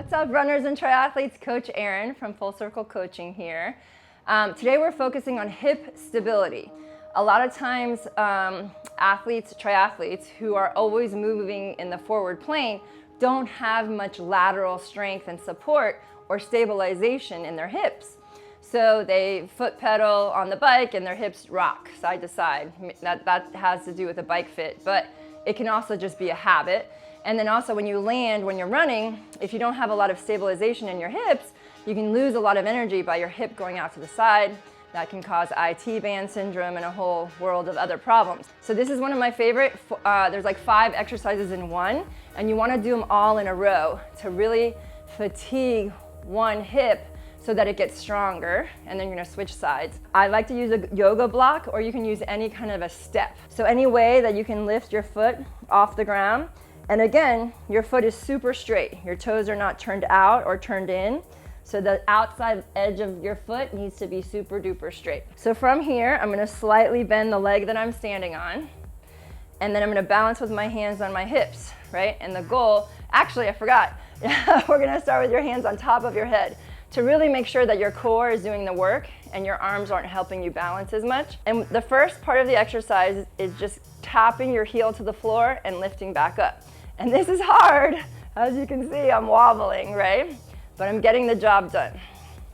What's up, runners and triathletes? Coach Erinne from Full Circle Coaching here. Today we're focusing on hip stability. A lot of times triathletes who are always moving in the forward plane don't have much lateral strength and support or stabilization in their hips. So they foot pedal on the bike and their hips rock side to side. That has to do with a bike fit, but it can also just be a habit. And then also when you land, when you're running, if you don't have a lot of stabilization in your hips, you can lose a lot of energy by your hip going out to the side. That can cause IT band syndrome and a whole world of other problems. So this is one of my favorite. There's like 5 exercises in one, and you want to do them all in a row to really fatigue one hip so that it gets stronger, and then you're gonna switch sides. I like to use a yoga block, or you can use any kind of a step. So any way that you can lift your foot off the ground. And again, your foot is super straight. Your toes are not turned out or turned in. So the outside edge of your foot needs to be super duper straight. So from here, I'm gonna slightly bend the leg that I'm standing on. And then I'm gonna balance with my hands on my hips, right? And the goal, actually I forgot, we're gonna start with your hands on top of your head to really make sure that your core is doing the work and your arms aren't helping you balance as much. And the first part of the exercise is just tapping your heel to the floor and lifting back up. And this is hard. As you can see, I'm wobbling, right? But I'm getting the job done,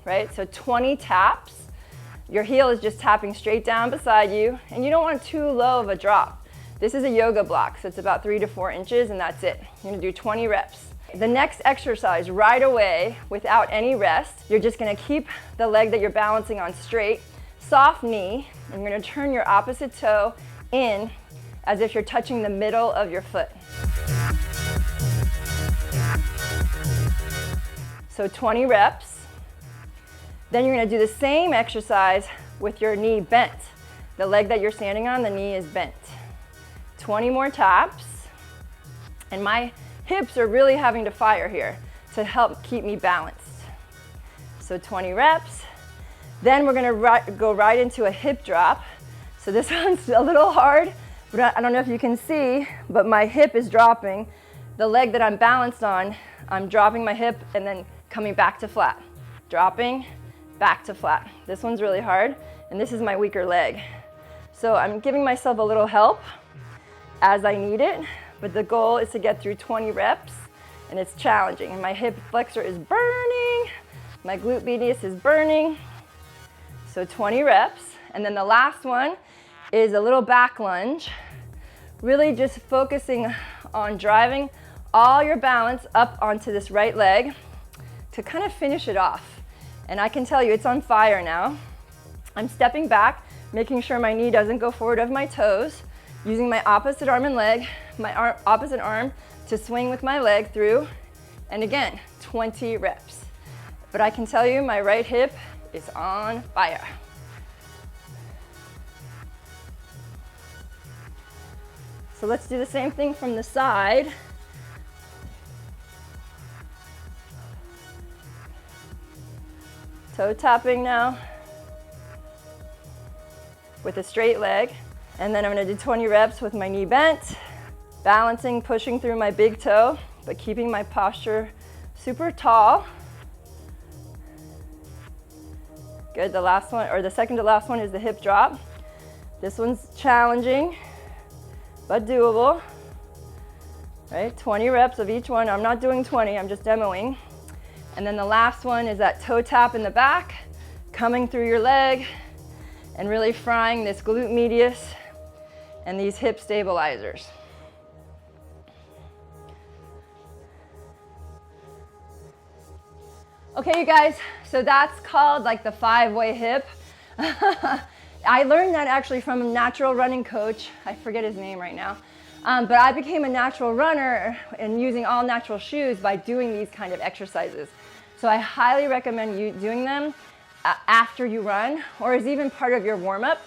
right? So 20 taps. Your heel is just tapping straight down beside you, and you don't want too low of a drop. This is a yoga block, so it's about 3 to 4 inches, and that's it. You're gonna do 20 reps. The next exercise, right away, without any rest, you're just gonna keep the leg that you're balancing on straight, soft knee, and you're gonna turn your opposite toe in as if you're touching the middle of your foot. So 20 reps. Then you're gonna do the same exercise with your knee bent. The leg that you're standing on, the knee is bent. 20 more taps. And my hips are really having to fire here to help keep me balanced. So 20 reps. Then we're gonna go right into a hip drop. So this one's a little hard, but I don't know if you can see, but my hip is dropping. The leg that I'm balanced on, I'm dropping my hip and then coming back to flat. Dropping, back to flat. This one's really hard, and this is my weaker leg. So I'm giving myself a little help as I need it, but the goal is to get through 20 reps, and it's challenging. And my hip flexor is burning, my glute medius is burning. So 20 reps, and then the last one is a little back lunge, really just focusing on driving all your balance up onto this right leg to kind of finish it off. And I can tell you it's on fire now. I'm stepping back, making sure my knee doesn't go forward of my toes, using my opposite arm and leg, my opposite arm to swing with my leg through, and again, 20 reps. But I can tell you my right hip is on fire. So let's do the same thing from the side. Toe tapping now with a straight leg. And then I'm gonna do 20 reps with my knee bent, balancing, pushing through my big toe, but keeping my posture super tall. Good, the last one, or the second to last one is the hip drop. This one's challenging, but doable, right? 20 reps of each one. I'm not doing 20, I'm just demoing. And then the last one is that toe tap in the back, coming through your leg and really frying this glute medius and these hip stabilizers. Okay, you guys, so that's called like the 5-way hip. I learned that actually from a natural running coach. I forget his name right now. But I became a natural runner and using all natural shoes by doing these kind of exercises. So I highly recommend you doing them after you run, or as even part of your warm-up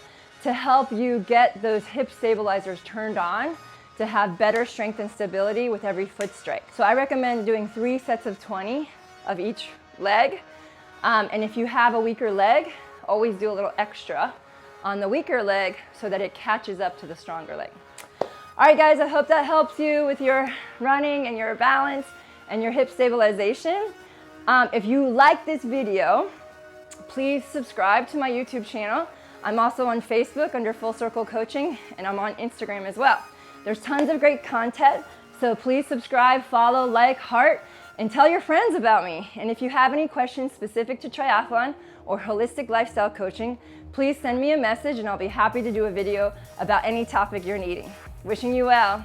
to help you get those hip stabilizers turned on to have better strength and stability with every foot strike. So I recommend doing 3 sets of 20 of each leg. And if you have a weaker leg, always do a little extra on the weaker leg so that it catches up to the stronger leg. All right, guys, I hope that helps you with your running and your balance. and your hip stabilization. If you like this video, please subscribe to my YouTube channel. I'm also on Facebook under Full Circle Coaching, and I'm on Instagram as well. There's tons of great content, so please subscribe, follow, like, heart, and tell your friends about me. And if you have any questions specific to triathlon or holistic lifestyle coaching, please send me a message and I'll be happy to do a video about any topic you're needing. Wishing you well.